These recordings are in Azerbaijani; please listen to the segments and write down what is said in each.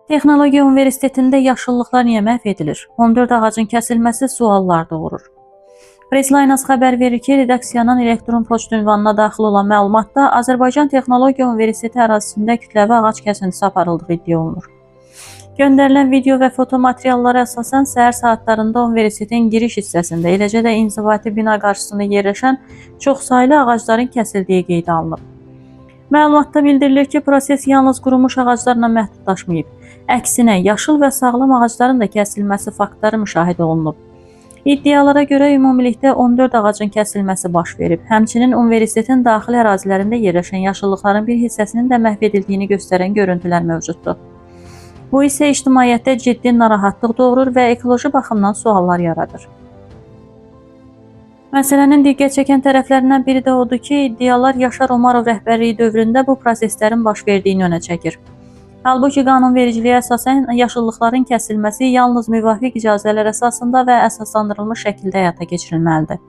Texnologiya Universitetində yaşıllıqlar niyə məhv edilir? 14 ağacın kəsilməsi suallar doğurur. Pressline xəbər verir ki, redaksiyanın elektron poçt ünvanına daxil olan məlumatda Azərbaycan Texnologiya Universiteti ərazisində kütləvi ağac kəsintisi aparıldığı iddia olunur. Göndərilən video və foto materiallara əsasən səhər saatlarında universitetin giriş hissəsində, eləcə də inzibati bina qarşısında yerləşən çoxsaylı ağacların kəsildiyi qeydə alınıb. Məlumatda bildirilir ki, proses yalnız qurumuş ağaclarla məhdudlaşmayıb. Əksinə, yaşıl və sağlam ağacların da kəsilməsi faktları müşahidə olunub. İddialara görə ümumilikdə 14 ağacın kəsilməsi baş verib. Həmçinin universitetin daxili ərazilərində yerləşən yaşıllıqların bir hissəsinin də məhv edildiyini göstərən görüntülər mövcuddur. Bu isə ictimaiyyətdə ciddi narahatlıq doğurur və ekoloji baxımdan suallar yaradır. Məsələnin diqqət çəkən tərəflərindən biri də odur ki, iddialar Yaşar Omarov rəhbərliyi dövründə bu proseslərin baş verdiyini önə çəkir. Halbuki qanunvericiliyə əsasən yaşıllıqların kəsilməsi yalnız müvafiq icazələr əsasında və əsaslandırılmış şəkildə həyata keçirilməlidir.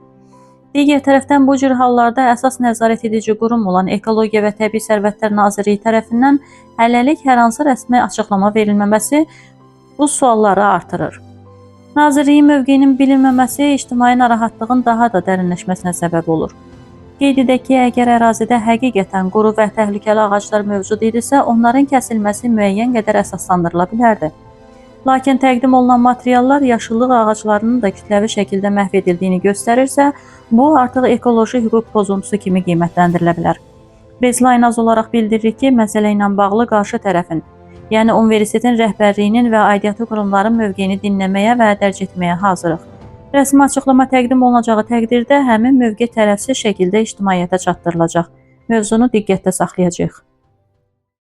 Digər tərəfdən bu cür hallarda əsas nəzarət edici qurum olan Ekologiya və Təbii Sərvətlər Nazirliyi tərəfindən hələlik hər hansı rəsmi açıqlama verilməməsi bu sualları artırır. Nazirliyin mövqeyinin bilinməməsi ictimai narahatlığın daha da dərinləşməsinə səbəb olur. Qeyd edək ki, əgər ərazidə həqiqətən quru və təhlükəli ağaclar mövcud idisə, onların kəsilməsi müəyyən qədər əsaslandırıla bilərdi. Lakin təqdim olunan materiallar yaşıllıq ağaclarının da kütləvi şəkildə məhv edildiyini göstərirsə, bu artıq ekoloji hüquq pozuntusu kimi qiymətləndirilə bilər. Pressline olaraq bildirir ki, məsələ ilə bağlı qarşı tərəfin, yəni universitetin rəhbərliyinin və aidiyyatı qurumların mövqeyini dinləməyə və dərc etməyə hazırıq. Rəsmi açıqlama təqdim olunacağı təqdirdə həmin mövqe tərəfsiz şəkildə ictimaiyyətə çatdırılacaq. Mövzunu diqqətdə saxlayacağıq.